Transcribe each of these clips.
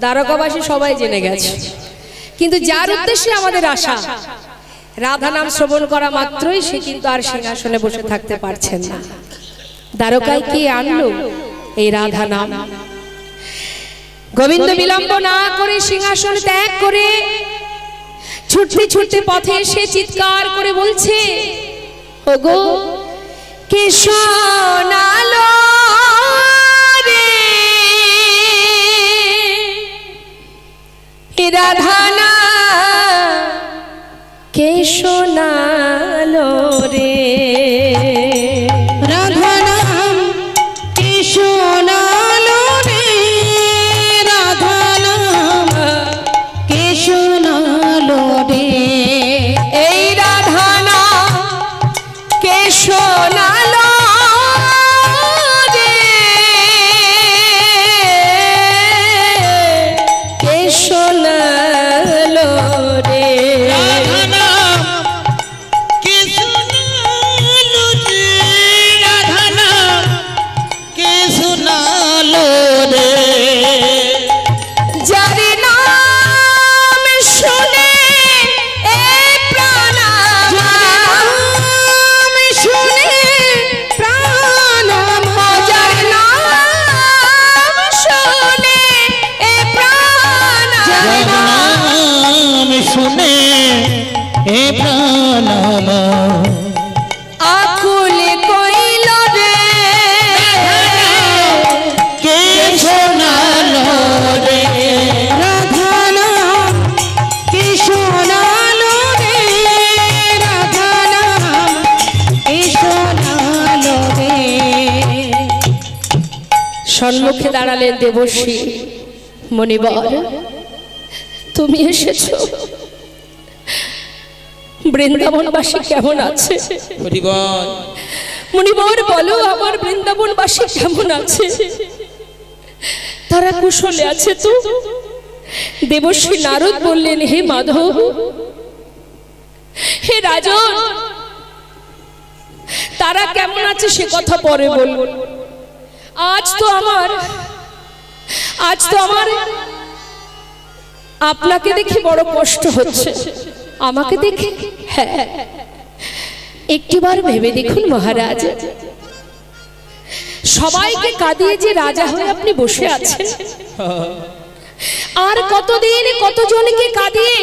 দ্বারকাবাসী সবাই জেনে গেছে, কিন্তু যার উদ্দেশ্যে আমাদের আশা, রাধা নাম শ্রবণ করা মাত্রই সে কিন্তু আর সিংহাসনে বসে থাকতে পারছেন না। দ্বারকায় কি আনলো? এই রাধা নাম। গোবিন্দ বিলম্ব না করে সিংহাসন ত্যাগ করে ছুটতে ছুটতে পথে এসে চিৎকার করে বলছে, ওগো কে শোনালো রে রাধা নাম, কে শোনালো রে রাধা নাম, কে শোনালো রে রাধা নাম, কে শোনালো রে। এই রাধা নাম কে শোনালো রে, কে শোনালো রে। রাধা নাম কে শোনালো রে, রাধা নাম কে শোনালো রে। যার নাম শুনে এ প্রাণ নাম শুনে প্রাণ আমার, যার নাম শুনে এ প্রাণ যার নাম শুনে এ প্রাণ আমার, আকুল কইল রে, কে শোনালো রে রাধা নাম, কে শোনালো রে রাধা নাম, কে শোনালো রে। সম্মুখে দাঁড়ালেন দেবর্ষী মণিবর। তুমি এসেছো, বৃন্দাবনবাসী কেমন আছে? মণিবর বলো, আমার বৃন্দাবনবাসী কেমন আছে? তারা কুশলে আছে তো? দেবর্ষী নারদ বললেন, হে মাধব, হে রাজন, তারা কেমন আছে সে কথা পরে বলবো। আজ তো আমার আপনাকে দেখে বড় কষ্ট হচ্ছে। আমাকে দেখে? হ্যাঁ, একটিবার ভেবে দেখুন মহারাজ, সবাইকে কাঁদিয়ে যে রাজা হয়ে আপনি বসে আছেন, আর কতদিন কতজনকে কাঁদিয়ে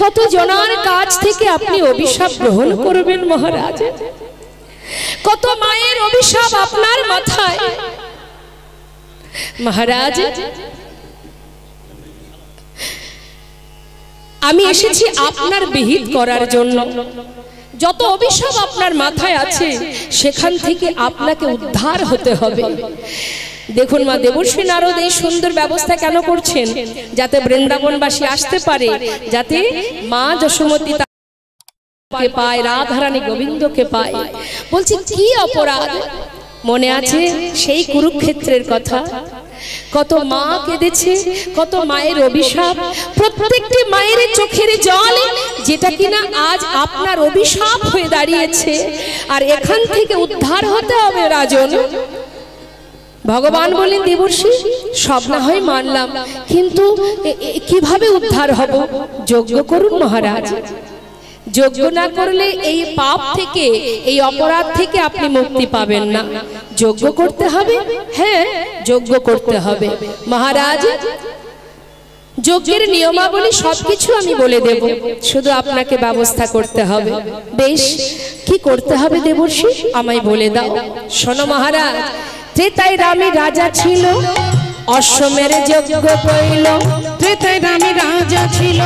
কত জনার কাছ থেকে আপনি অভিশাপ গ্রহণ করবেন মহারাজ? কত মায়ের অভিশাপ আপনার মাথায়। মহারাজ, আমি এসেছি আপনার বিহিত করার জন্য। যত অভিশাপ আপনার মাথায় আছে সেখান থেকে আপনাকে উদ্ধার হতে হবে। দেখুন মা, দেবর্ষী নারদ এই সুন্দর ব্যবস্থা কেন করছেন? যাতে বৃন্দাবনবাসী আসতে পারে, যাতে মা যশোমতী কে পায়, রাধারানী গোবিন্দকে পায়। বলছি কি অপরাধ? মনে আছে সেই কুরুক্ষেত্রের কথা? কত মা কেঁদেছে, কত মায়ের অভিশাপ, প্রত্যেকটি মায়ের চোখের জল যেটা কিনা আজ আপনার অভিশাপ হয়ে দাঁড়িয়েছে। আর এখান থেকে উদ্ধার হতে হবে রাজন। ভগবান বলেন, দেবর্ষী সব না হয় মানলাম, কিন্তু কিভাবে উদ্ধার হব? যজ্ঞ করুন মহারাজ। যজ্ঞ না করলে এই পাপ থেকে, এই অপরাধ থেকে আপনি মুক্তি পাবেন না। যজ্ঞ করতে হবে। হ্যাঁ, যজ্ঞ করতে হবে মহারাজ। যজ্ঞের নিয়মাবলী সবকিছু আমি বলে দেব, শুধু আপনাকে ব্যবস্থা করতে হবে। বেশ, কি করতে হবে দেবর্ষী আমায় বলে দাও। শোনো মহারাজ, ত্রেতায় রামে রাজা ছিল, অশ্বমের যজ্ঞ কইল। ত্রেতায় রামে রাজা ছিল,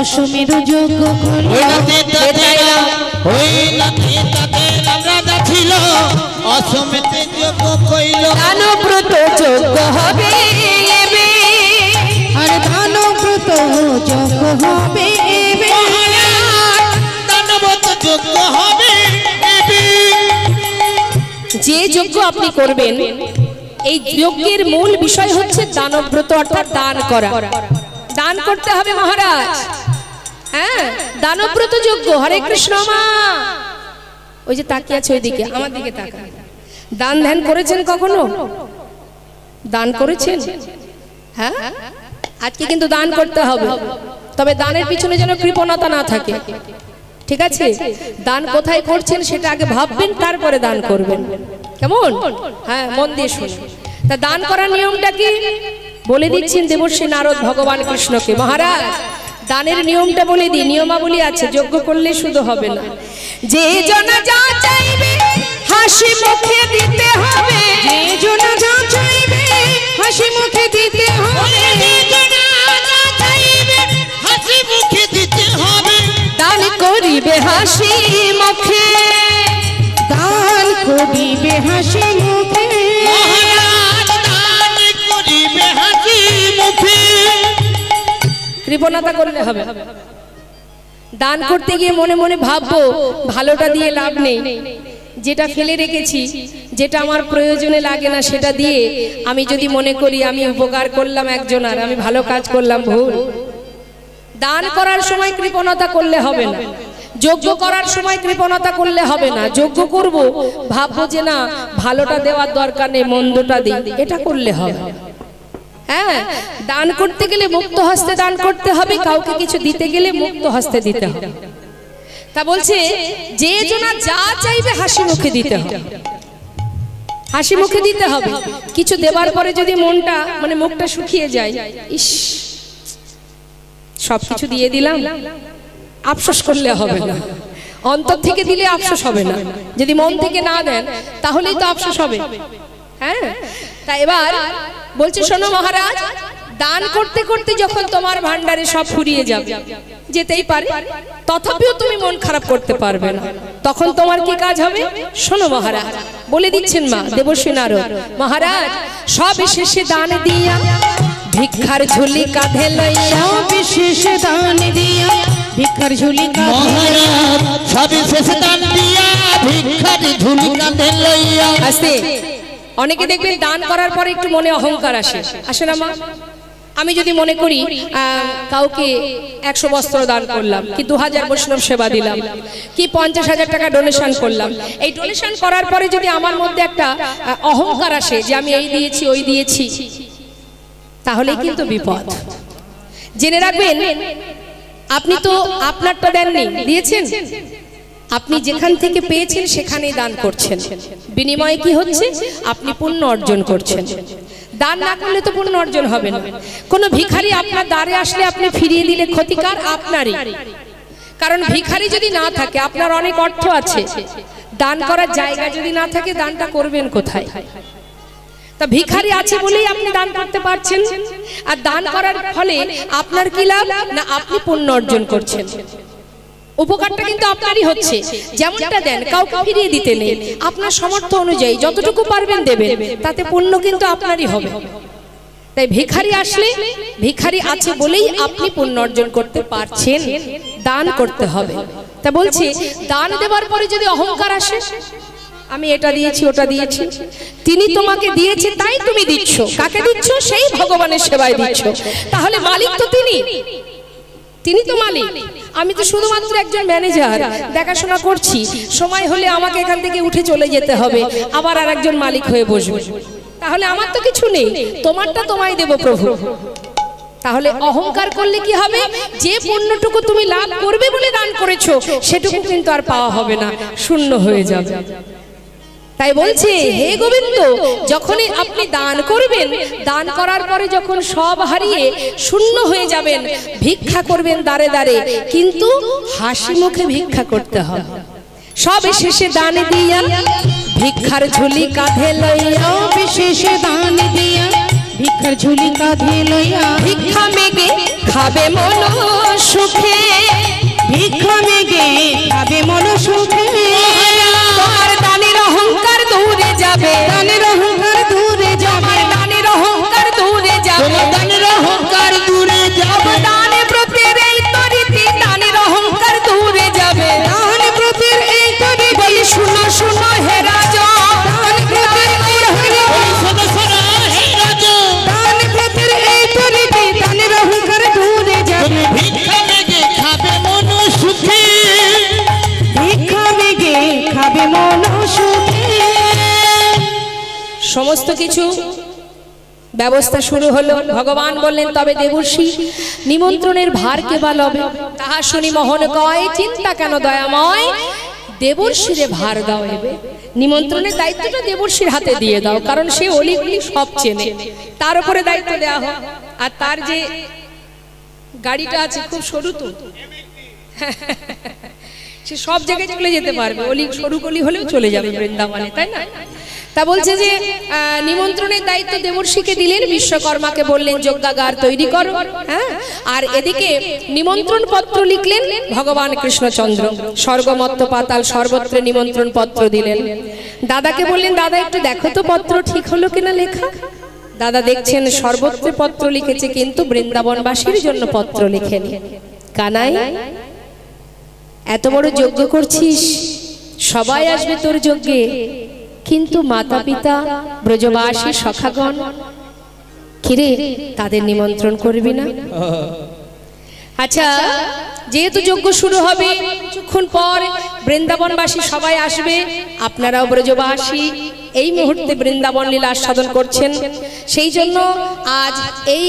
অশ্বমের যজ্ঞ কইল। রাজা ছিল, অশ্বমের যজ্ঞ কইল। দানব্রত যজ্ঞ হবে এবে, আর দানব্রত যজ্ঞ হবে এবে, দানব্রত যজ্ঞ হবে এবে। যে যজ্ঞ আপনি করবেন, এই যজ্ঞের মূল বিষয় হচ্ছে দানব্রত, অর্থাৎ দান করা। দান করতে হবে মহারাজ। হ্যাঁ, দানব্রত যজ্ঞ। হরে কৃষ্ণ মা, ওই যে তাকিয়ে আছে ওইদিকে, আমার দিকে তাকা। দান ধ্যান করেছেন কখনো? দান করেছেন? হ্যাঁ, আজকে কিন্তু দান করতে হবে, তবে দানের পিছনে যেন কৃপণতা না থাকে, ঠিক আছে? দান কোথায় করছেন সেটা আগে ভাববেন, তারপরে দান করবেন, কেমন? হ্যাঁ, মন দিয়ে শুনুন। তা দান করার নিয়মটা কি বলে দিচ্ছেন দেবর্ষী নারদ ভগবান কৃষ্ণকে। মহারাজ, দানের নিয়মটা বলে দিই, নিয়মাবলী আছে, যজ্ঞ করলে শুধু হবে না। যে জনা যা চাইবে হাসি মুখে দিতে হবে, যে জনা যা চাইবে হাসি মুখে দিতে হবে, যে জনা যা চাইবে হাসি মুখে দিতে হবে। দান করিবে হাসি মুখে, দান করিবে হাসি মুখে, মহারাজ দান করিবে হাসি মুখে। কৃপণতা করলে হবে। দান করতে গিয়ে মনে মনে ভাববো ভালোটা দিয়ে লাভ নেই, যেটা ফেলে রেখেছি, যেটা আমার প্রয়োজনে লাগে না সেটা দিয়ে আমি যদি মনে করি আমি উপকার করলাম একজনের, আমি ভালো কাজ করলাম, ভুল। দান করার সময় কৃপণতা করলে হবে না, যজ্ঞ করার সময় কৃপণতা করলে হবে না। যজ্ঞ করব, ভাববো যে না ভালোটা দেওয়ার দরকার নেই, মন্দটা দিই, এটা করলে হবে। হ্যাঁ, দান করতে গেলে মুক্ত হস্তে দান করতে হবে, কাউকে কিছু দিতে গেলে মুক্ত হস্তে দিতে হবে। তা বলছে যে জনা যা চাইবে হাসি মুখে দিতে হবে, হাসি মুখে দিতে হবে। কিছু দেবার পরে যদি মনটা মানে মুখটা শুকিয়ে যায়, ইস সবকিছু দিয়ে দিলাম, আফসোস করলে হবে না। অন্তর থেকে দিলে আফসোস হবে না, যদি মন থেকে না দেন তাহলেই তো আফসোস হবে। হ্যাঁ, তা এবার বলছে শোনো মহারাজ, দান করতে করতে যখন তোমার ভান্ডারে সব ফুরিয়ে যাবে, যেতেই পারে, তথাপিও তুমি মন খারাপ করতে পারবে না, তখন তোমার কি কাজ হবে? শোনো মহারাজ, বলে দিচ্ছেন মা দেবর্ষী নারদ। মহারাজ, সব শেষে দান দিয়া ভিক্ষার ঝুলি কাঁধে লইয়া, বিশেষ দান দিয়া ভিক্ষার ঝুলি কাঁধে, মহারাজ সবিশেষ দান দিয়া ভিক্ষার ঝুলি কাঁধে লইয়া। আসতে অনেকে দেখবেন দান করার পরে একটু মনে অহংকার আসে, আসে না মা? আমি যদি মনে করি কাউকে 100 বস্ত্র দান করলাম, কি 2000 বৈষ্ণব সেবা দিলাম, কি 50,000 টাকা ডোনেশন করলাম, এই ডোনেশন করার পরে যদি আমার মধ্যে একটা অহংকার আসে যে আমি এই দিয়েছি ওই দিয়েছি, তাহলেই কিন্তু বিপদ। জেনে রাখবেন, আপনি তো আপনারটা দেননি, দিয়েছেন। আপনি যেখান থেকে পেয়েছেন সেখানেই দান করছেন, বিনিময়ে কি হচ্ছে? আপনি পুণ্য অর্জন করছেন। দান না করলে তো পুণ্য অর্জন হবে না। কোনো ভিখারি আপনার দ্বারে আসলে আপনি ফিরিয়ে দিলে ক্ষতিকার আপনারই, কারণ ভিখারি যদি না থাকে, আপনার অনেক অর্থ আছে, দান করার জায়গা যদি না থাকে দানটা করবেন কোথায়? তা ভিখারি আছে বলেই আপনি দান করতে পারছেন, আর দান করার ফলে আপনার কি লাভ? না আপনি পুণ্য অর্জন করছেন, উপকারটা কিন্তু আপনারই হচ্ছে। যেমনটা দেন কাউকে ফিরিয়ে দিতে নেই, আপনার সামর্থ্য অনুযায়ী যতটুকু পারবেন দেবেন, তাতে পুণ্য কিন্তু আপনারই হবে। তাই ভিখারি আসলে, ভিখারি আছে বলেই আপনি পুণ্য অর্জন করতে পারছেন, দান করতে হবে। তা বলছি, দান দেওয়ার পরে যদি অহংকার আসে, আমি এটা দিয়েছি ওটা দিয়েছি, তিনি তোমাকে দিয়েছে তাই তুমি দিচ্ছ, কাকে দিচ্ছ? সেই ভগবানের সেবায় দিচ্ছ, তাহলে মালিক তো তিনি, তিনি তো মালিক, আমি তো শুধুমাত্র একজন ম্যানেজার, দেখাশোনা করছি, সময় হলে আমাকে এখান থেকে উঠে চলে যেতে হবে, আবার আর একজন মালিক হয়ে বসবে, তাহলে আমার তো কিছু নেই, তোমারটা তোমায় দেব প্রভু। তাহলে অহংকার করলে কি হবে? যে পুণ্যটুকু তুমি লাভ করবে বলে দান করেছো, সেটুকু কিন্তু আর পাওয়া হবে না, শূন্য হয়ে যাবে। তাই বলছে, হে গোবিন্দ, যখনই আপনি দান করবেন, দান করার পরে যখন সব হারিয়ে শূন্য হয়ে যাবেন, ভিক্ষা করবেন দাঁড়ে দাঁড়ে, কিন্তু হাসি মুখে ভিক্ষা করতে হবে। সব শেষে দান দিয়া ভিক্ষার ঝুলি কাঁধে লইয়া, বিশেষ দান দিয়া ভিক্ষার ঝুলি কাঁধে লইয়া, ভিক্ষা মেগে খাবে মন সুখে, ভিক্ষা মেগে খাবে মন সুখে, তোমার দানের অহংকার দূরে যাবে, দানের অহংকার দূরে যাবে, দানের অহংকার দূরে যাবে, তোমার দানের অহংকার দূরে যাবে, দানে প্রতির এই তরিতি দানের অহংকার দূরে যাবে, দান প্রতির এই তরি বলি শুনো শুনো হে রাজা, দান প্রতির এই হরি, শোনো শোনো হে রাজা, দান প্রতির এই তরিতি দানের অহংকার দূরে যাবে, ভিক্ষা মেগে খাবে মন সুখে, ভিক্ষা মেগে খাবে মন সুখে। সমস্ত কিছু ব্যবস্থা শুরু হলো। ভগবান বললেন, তবে দেবর্ষি নিমন্ত্রণের ভার কে বা লবে? তাহা শুনি মোহন কয়, চিন্তা কেন দয়াময়, দেবর্ষিরে ভার দাও এবে। নিমন্ত্রণের দায়িত্বটা দেবর্ষির হাতে দিয়ে দাও, কারণ সে অলিগুলি সব চেনে, তার উপরে দায়িত্ব দেওয়া হোক। আর তার যে গাড়িটা আছে খুব সরু, তো সে সব জায়গায় চলে যেতে পারবে, অলি সরু গলি হলেও চলে যাবে বৃন্দাবনে, তাই না? তা বলছে যে নিমন্ত্রণের দায়িত্ব দেবর্ষিকে দিলেন, বিশ্বকর্মাকে বললেন যজ্ঞাগার তৈরি করো। হ্যাঁ, আর এদিকে নিমন্ত্রণ পত্র লিখলেন ভগবান কৃষ্ণচন্দ্র, স্বর্গমত্ত পাতাল সর্বত্র নিমন্ত্রণ পত্র দিলেন। দাদাকে বললেন, দাদা একটু দেখো তো পত্র ঠিক হলো কিনা লেখা। দাদা দেখছেন সর্বত্র পত্র লিখেছে, কিন্তু বৃন্দাবনবাসীর জন্য পত্র লিখেনি। কানাই, এত বড় যজ্ঞ করছিস, সবাই আসবে তোর যজ্ঞে, কিন্তু মাতা পিতা ব্রজবাসী সখাগণ কিরে, তাদের নিমন্ত্রণ করবি না? আচ্ছা, যেহেতু যজ্ঞ শুরু হবে, কিছুক্ষণ পর বৃন্দাবনবাসী সবাই আসবে, আপনারাও ব্রজবাসী এই মুহূর্তে বৃন্দাবন লীলা আস্বাদন করছেন। সেই জন্য আজ এই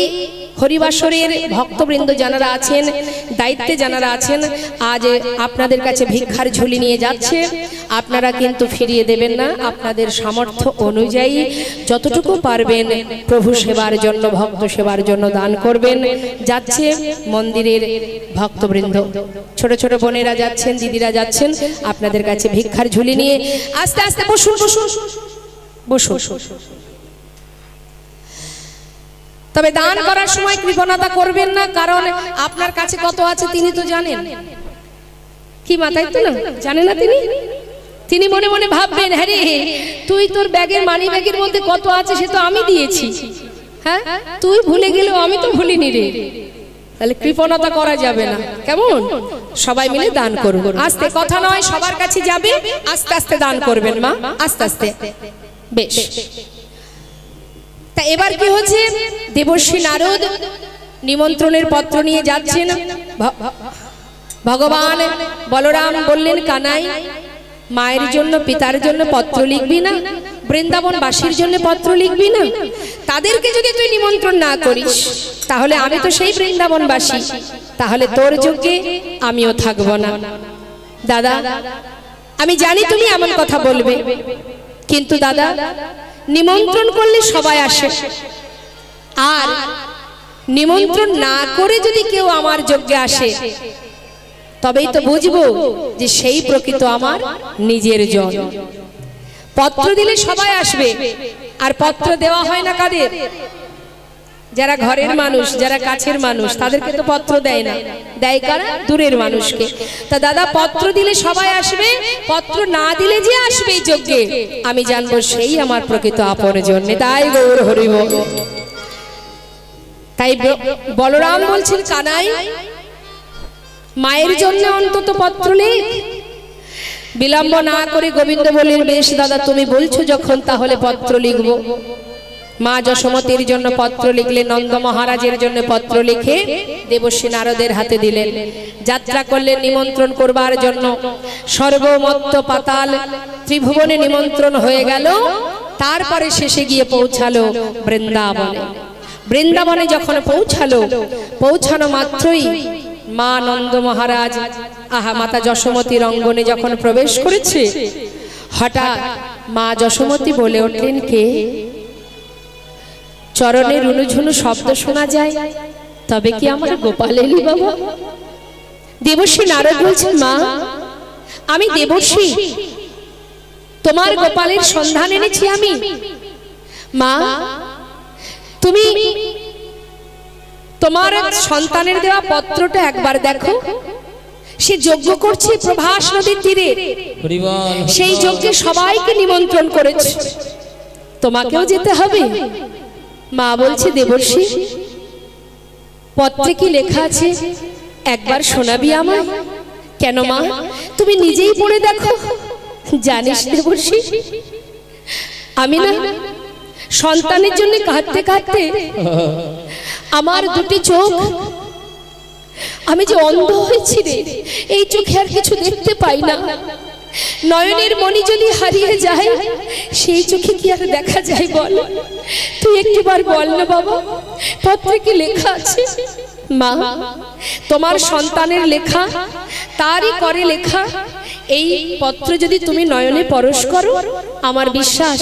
হরিবাসরের ভক্তবৃন্দ যারা আছেন, দায়িত্বে যারা আছেন, আজ আপনাদের কাছে ভিক্ষার ঝুলি নিয়ে যাচ্ছে। আপনারা কিন্তু ফিরিয়ে দেবেন না, আপনাদের সামর্থ্য অনুযায়ী যতটুকু পারবেন প্রভু সেবার জন্য, ভক্ত সেবার জন্য দান করবেন। যাচ্ছে মন্দিরের ভক্তবৃন্দ, ছোট ছোট বোনেরা যাচ্ছেন, দিদিরা যাচ্ছেন আপনাদের কাছে ভিক্ষার ঝুলি নিয়ে। আস্তে আস্তে বসুন বসুন বসুন। তবে দান করার সময় কৃপণতা করবেন না, কারণ আপনার কাছে কত আছে তিনি তো জানেন। কি মাথায় তো না জানে না তিনি? তিনি মনে মনে ভাববেন, হ্যাঁ রে, তুই তোর ব্যাগের মানি ব্যাগের মধ্যে কত আছে সে তো আমি দিয়েছি, হ্যাঁ তুই ভুলে গেলেও আমি তো ভুলিনি রে। তাহলে কৃপণতা করা যাবে না, কেমন? সবাই মিলে দান করব। আস্তে, কথা নয়, সবার কাছে যাবে, আস্তে আস্তে দান করবেন মা, আস্তে আস্তে। বেশ, তা এবার কি হচ্ছে, দেবর্ষি নারদ নিমন্ত্রণের পত্র নিয়ে যাচ্ছেন। ভগবান বলরাম বললেন, কানাই, মায়ের জন্য পিতার জন্য পত্র লিখবি না? বৃন্দাবনবাসীর জন্য পত্র লিখবি না? তাদেরকে যদি তুই নিমন্ত্রণ না করিস, তাহলে আমি তো সেই বৃন্দাবনবাসী, তাহলে তোর যজ্ঞে আমিও থাকবো না। দাদা, আমি জানি তুমি এমন কথা বলবে, কিন্তু দাদা, নিমন্ত্রণ করলে সবাই আসে, আর নিমন্ত্রণ না করে যদি কেউ আমার যজ্ঞে আসে, তবেই তো বুঝবো যে সেই প্রকৃত আমার নিজের জন। পত্র দিলে সবাই আসবে, আর পত্র দেওয়া হয় না কাদের? যারা ঘরের মানুষ, যারা কাছের মানুষ, তাদেরকে তো পত্র দেয় না, দেয় কারা? দূরের মানুষকে। তা দাদা, পত্র দিলে সবাই আসবে, পত্র না দিলে যে আসবে এই যজ্ঞে, আমি জানবো সেই আমার প্রকৃত আপনের জন্য। তাই গৌর হরি বল। তাই বলরাম বলছেন, কানাই, মায়ের জন্য অন্তত পত্র লেখ। বিলম্ব না করে গোবিন্দ বললেন, বেশ দাদা, তুমি বলছো যখন, তাহলে পত্র লিখবো। মা যশোমতীর জন্য পত্র লিখলেন, নন্দ মহারাজের জন্য পত্র লিখে দেবর্ষি নারদের হাতে দিলেন। যাত্রা করলেন নিমন্ত্রণ করবার জন্য। সর্বমত্ত পাতাল ত্রিভুবনে নিমন্ত্রণ হয়ে গেল। তারপরে শেষে গিয়ে পৌঁছালো বৃন্দাবনে। বৃন্দাবনে যখন পৌঁছানো মাত্রই মা নন্দ মহারাজ, মাতা যশোমতীর অঙ্গনে যখন প্রবেশ করেছে, হঠাৎ মা যশোমতী বলে উঠলেন, কে? চরণে রুনুঝুনু শব্দ শোনা যায়, তবে কি আমার গোপাল এলি বাবা? দেবর্ষি নারদ বলছেন, মা, আমি দেবর্ষি, তোমার গোপালের সন্ধান এনেছি আমি। মা, তুমি তোমার সন্তানের দেওয়া পত্রটা একবার দেখো। সে যজ্ঞ করছে প্রভাস নদীর তীরে, সেই যজ্ঞে সবাইকে নিমন্ত্রণ করেছে, তোমাকেও যেতে হবে। মা বলছে, দেবর্ষি, পত্রে কি লেখা আছে একবার শোনাবি আমায়? কেন মা, তুমি নিজেই পড়ে দেখো। জানিস দেবর্ষি, আমি না সন্তানের জন্য কাঁদতে কাঁদতে আমার দুটি চোখ, আমি যে অন্ধ হয়েছি রে, এই চোখে আর কিছু দেখতে পাই না। নয়নের মণি যদি হারিয়ে যায় সেই চোখে কি আর দেখা যায় বল? তুই একটিবার বল না বাবা, পত্রে কি লেখা আছে? মা, তোমার সন্তানের লেখা তারই করে লেখা। এই পত্র যদি তুমি নয়নে পরশ করো, আমার বিশ্বাস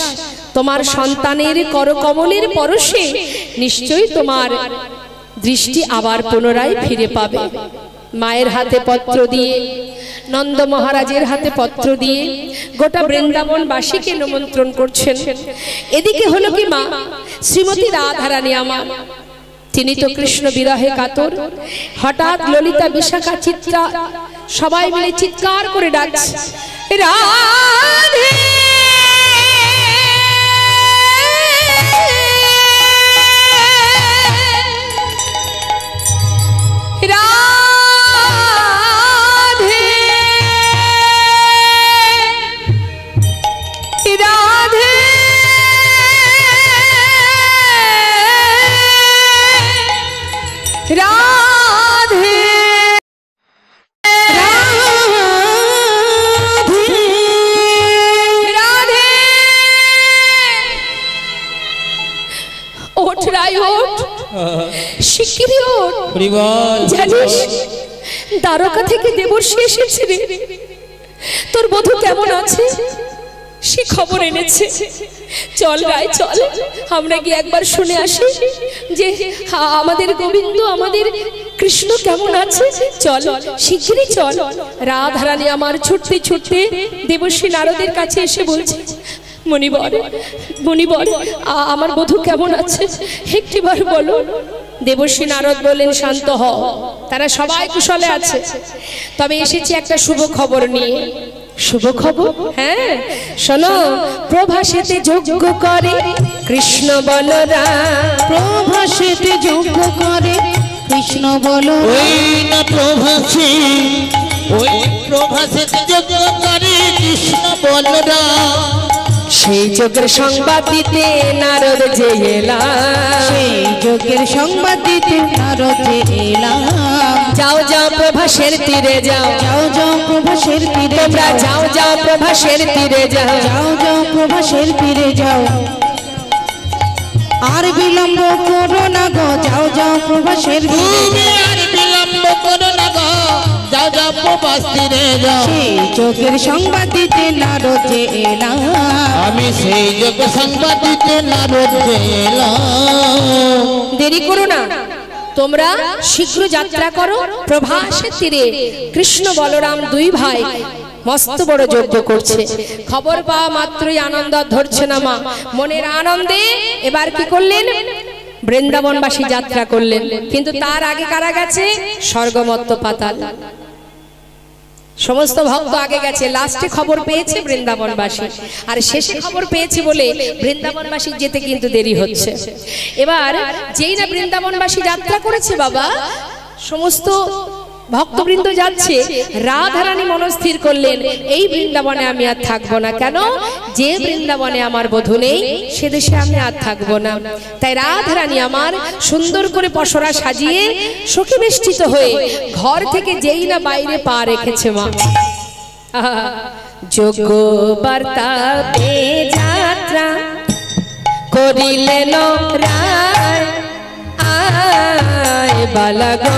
তোমার সন্তানের করকমলের পরশে নিশ্চয়ই তোমার দৃষ্টি আবার পুনরায় ফিরে পাবে। মায়ের হাতে পত্র দিয়ে, নন্দ মহারাজের হাতে পত্র দিয়ে গোটা বৃন্দাবনবাসীকে নিমন্ত্রণ করছেন। এদিকে হলো কি মা, শ্রীমতী রাধারানী আমার, তিনি তো কৃষ্ণ বিরহে কাতর। হঠাৎ ললিতা, বিশাখা, চিত্রা সবাই মিলে চিৎকার করে ডাকছে, রাধে রাধে রাধে, ওঠ রায় ওঠ, শিগগিরই ওঠ। জানিস দ্বারকা থেকে দেবর্ষি এসেছে রে, তোর বধূ কেমন আছে সে খবর এনেছে। চল রায় চল, আমরা গিয়ে একবার শুনে আসি যে আমাদের গোবিন্দ, আমাদের কৃষ্ণ কেমন আছে। চল শিগগিরই চল। রাধারানী আমার ছুটতে ছুটতে দেবর্ষি নারদের কাছে এসে বলছে, মণিবর মণিবর, আমার বধূ কেমন আছে একটিবার বলো। দেবর্ষি নারদ বললেন, শান্ত হও, তারা সবাই কুশলে আছে, তবে এসেছি একটা শুভ খবর নিয়ে। শুভ খবর? হ্যাঁ শোনো, প্রভাসেতে যজ্ঞ করে কৃষ্ণ বলরাম। প্রভাসেতে যজ্ঞ করে কৃষ্ণ বলরাম। ওই না প্রভাসে, ওই প্রভাসেতে যজ্ঞ করে কৃষ্ণ বলরাম। সেই যজ্ঞের সংবাদ দিতে নারদ যে এলাম। সেই যজ্ঞের সংবাদ দিতে নারদ যে এলাম। যাও যাও প্রভাসের তীরে যাও, যাও যাও প্রভাসের তীরে তোমরা যাও যাও প্রভাসের তীরে যাও, যাও যাও প্রভাসের তীরে যাও। আর বিলম্ব করো না গো, যাও যাও প্রভাসের তীরে তুমি আর বিলম্ব করো না গো, যাও যাও প্রভাস তীরে যাও। সেই যজ্ঞের সংবাদ দিতে নারদ যে এলাম। আমি সেই যোগ্য সংবাদ দিতে নারদ যে এলাম। দেরি করো না, তোমরা শীঘ্র যাত্রা করো প্রভাসের তীরে। কৃষ্ণ বলরাম দুই ভাই মস্ত বড় যজ্ঞ করছে। খবর পাওয়া মাত্রই আনন্দ ধরছে না মা, মনের আনন্দে এবার কি করলেন, বৃন্দাবনবাসী যাত্রা করলেন। কিন্তু তার আগে কারা গেছে? স্বর্গমত্ত পাতাল সমস্ত ভক্ত আগে গেছে, লাস্টে খবর পেয়েছে বৃন্দাবনবাসী, আর শেষে খবর পেয়েছে বলে বৃন্দাবনবাসী যেতে কিন্তু দেরি হচ্ছে। এবার যেই না বৃন্দাবনবাসী যাত্রা করেছে বাবা, সমস্ত ভক্তবৃন্দ যাচ্ছে, রাধারানী মনস্থির করলেন এই বৃন্দাবনে আমি আর থাকবো না। কেন? যে বৃন্দাবনে আমার বধূ নেই সে দেশে আমি আর থাকবো না। তাই রাধারানী আমার সুন্দর করে পসরা সাজিয়ে সখী বেষ্টিত হয়ে ঘর থেকে যেই না বাইরে পা রেখেছে মা, যোগ্য বার্তা পে যাত্রা করিলেন রায়, আয় বালা গো।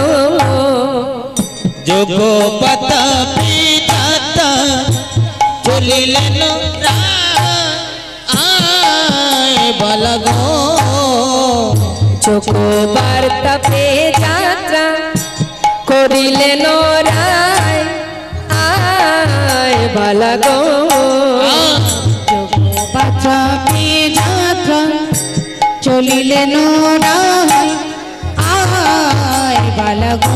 যোগ্য পাতা পিতাতা চলিলেন আয় বালাগো। যোগ্য বার্তা পে যাত্রা করিলেন রায়, আয় বালা গো। বাচ্চা পেয়ে যাত্রা চলিলেন রায়, আয় বালা গো।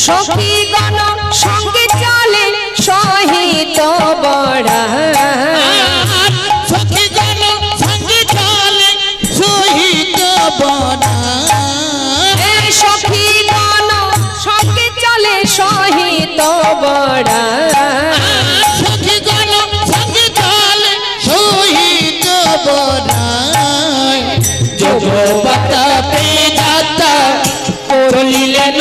সখীগণ সঙ্গে চলে সহিত বড়া, সখীগণ সঙ্গে চলে সহিত বড়া। সখীগণ সঙ্গে চলে সহিত বড়া, সখীগণ সঙ্গে চলে সহিত বড়া। যোগ্য পাতা পে যাত্রা চলিলেন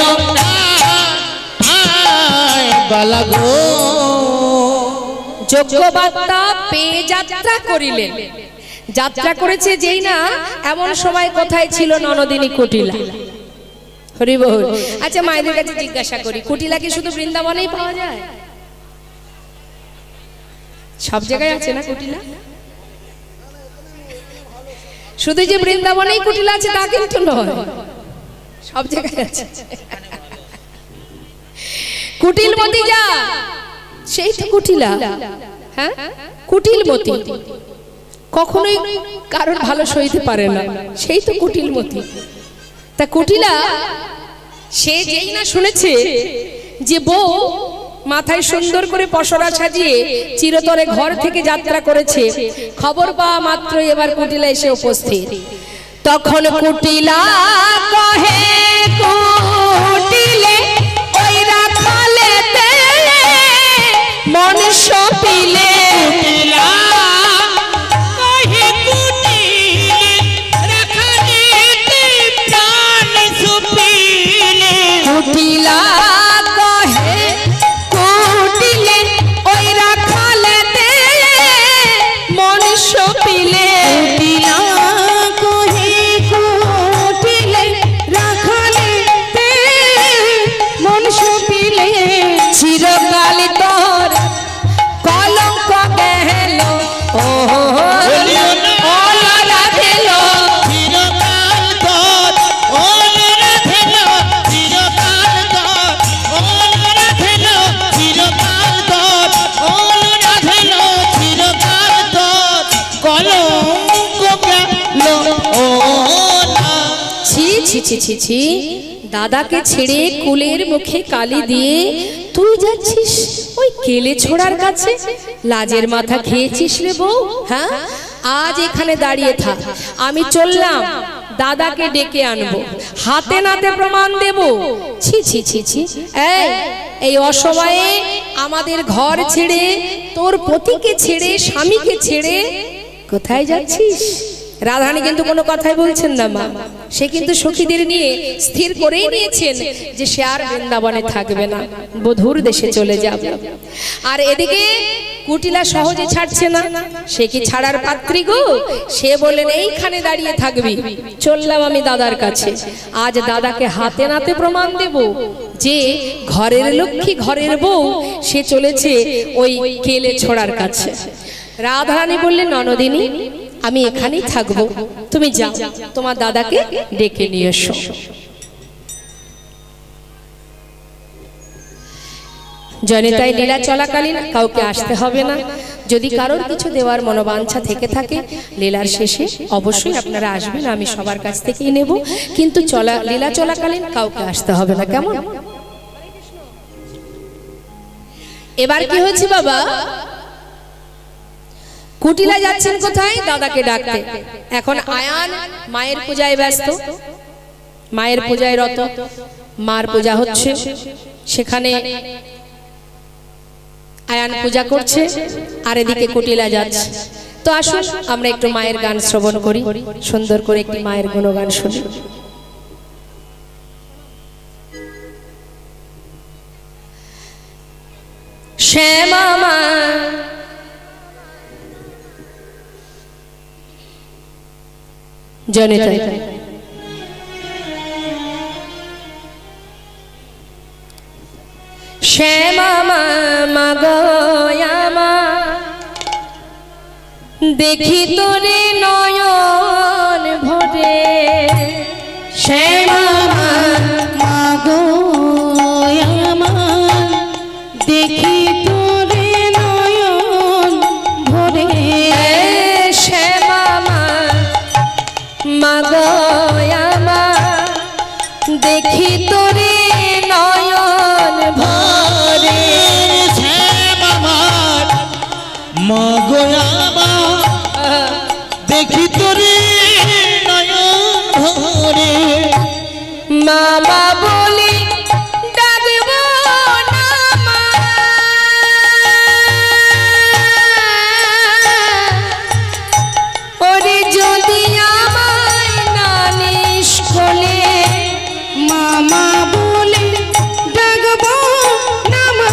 বালাগো। যোগ্যবার্তা পেয়ে যাত্রা করিলেন। যাত্রা করেছে যেই না, এমন সময় কোথায় ছিল ননদিনী কুটিলা। হরি বল। আচ্ছা মায়েদের কাছে জিজ্ঞাসা করি, কুটিলা কি শুধু বৃন্দাবনেই পাওয়া যায়? সব জায়গায় আছে না কুটিলা? শুধু যে বৃন্দাবনেই কুটিলা আছে তা কিন্তু নয়, সব জায়গায় আছে। কুটিলমতি যা, সেই তো কুটিলা। হ্যাঁ, কুটিলমতি কখনোই কারোর ভালো সইতে পারে না, সেই তো কুটিলমতি। তা কুটিলা সে যেই না শুনেছে যে বউ মাথায় সুন্দর করে পসরা সাজিয়ে চিরতরে ঘর থেকে যাত্রা করেছে, খবর পাওয়া মাত্র এবার কুটিলা এসে উপস্থিত। তখন কুটিলা কহে কুটিলে ওই রাখালেতে মন সপিলে, কুটিলা কহে কুটিলে রাখালেতে প্রাণ সপিলে, কুটিলা কহে কুটিলে ওই রাখালেতে মন সপিলে, কুটিলা কহে কুটিলে রাখালেতে মন সপিলে, চিরকাল তোর কলঙ্ক গেল ও রাধেল, চিরকাল তোর ওল রাধেল, চিরকাল তোর ওল রাধেল, চিরকাল তোর ওল রাধেল, চিরকাল তোর কলঙ্ক গেল ও না। ছি ছি ছি ছি ছি, দাদাকে ছেড়ে কুলের মুখে কালি দিয়ে তুই যাচ্ছিস ওই কেলে ছোড়ার কাছে? লাজের মাথা খেয়েছিস রে বউ? হ্যাঁ, আজ এখানে দাঁড়িয়ে থাক, আমি চললাম, দাদাকে ডেকে আনবো, হাতে নাতে প্রমাণ দেব। ছি ছি ছি ছি, এই অসময়ে আমাদের ঘর ছেড়ে, তোর পতিকে ছেড়ে, স্বামীকে ছেড়ে কোথায় যাচ্ছিস? রাধারানী কিন্তু কোনো কথাই বলছেন না মা, সে কিন্তু সখীদের নিয়ে স্থির করেই নিয়েছেন যে সে আর বৃন্দাবনে থাকবে না, বধূর দেশে চলে যাবে। আর এদিকে কুটিলা সহজে ছাড়ছে না, সে কি ছাড়ার পাত্রী গো? সে বললেন এইখানে দাঁড়িয়ে থাকবি, চললাম আমি দাদার কাছে, আজ দাদাকে হাতে নাতে প্রমাণ দেব যে ঘরের লক্ষ্মী, ঘরের বউ, সে চলেছে ওই কেলে ছোড়ার কাছে। রাধারানী বললেন ননদিনী আমি এখানেই থাকবো, তুমি যাও, তোমার দাদাকে ডেকে নিয়ে এসো। জনিতাই লীলা চলাকালীন কাউকে আসতে হবে না, যদি কারোর কিছু দেওয়ার মনোবাঞ্ছা থেকে থাকে লীলার শেষে অবশ্যই আপনারা আসবেন, আমি সবার কাছ থেকেই নেব, কিন্তু লীলা চলাকালীন কাউকে আসতে হবে না, কেমন? এবার কি হয়েছে বাবা, কুটিলা যাচ্ছেন কোথায়? দাদাকে ডাকতে। এখন আয়ান মায়ের পূজায় ব্যস্ত, মায়ের পূজায় রত, মার পূজা হচ্ছে, সেখানে আয়ান পূজা করছে, আর এদিকে কুটিলা যাচ্ছে। তো আসুন আমরা একটু মায়ের গান শ্রবণ করি, সুন্দর করে একটি মায়ের গুণগান শুনি। শ্যামা মা জনিতাই শ্যামা মা গয়ামা দেখি তোরে নয়ন ভরে, শ্যামা মা গয়ামা দেখি তোরে নয়ন ভরে, শ্যামা মা গয়ামা দেখি তোরে নয়ন ভরে, মগয়ামা দেখি তোরে নয়ন ভরে, মামা বলি ডাকব না মা, ওরে যদি আমায় না নিষ্কলে, মামা বলে ডাকবো না মা,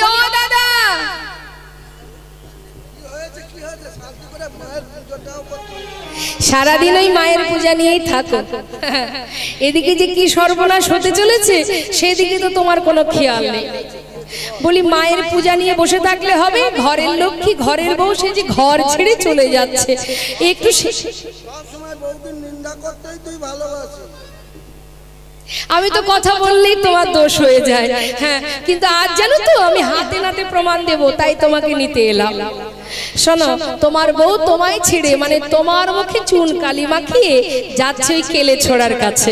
বলি ও দাদা, সারাদিন ওই মায়ের পূজা নিয়েই থাকো, এদিকে যে কি সর্বনাশ হতে চলেছে সেদিকে তো তোমার কোনো খেয়াল নেই। বলি মায়ের পূজা নিয়ে বসে থাকলে হবে? ঘরের লক্ষ্মী ঘরের বউ সে যে ঘর ছেড়ে চলে যাচ্ছে, একটু আমি তো কথা বললেই তোমার দোষ হয়ে যায়। হ্যাঁ, কিন্তু আজ জানো তো আমি হাতে নাতে প্রমাণ দেব, তাই তোমাকে নিতে এলাম। শোনো, তোমার বউ তোমায় ছেড়ে মানে তোমার মুখে চুন কালি মাখিয়ে যাচ্ছে ওই কেলে ছোড়ার কাছে।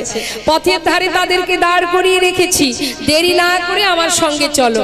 পথের ধারে তাদেরকে দাঁড় করিয়ে রেখেছি, দেরি না করে আমার সঙ্গে চলো।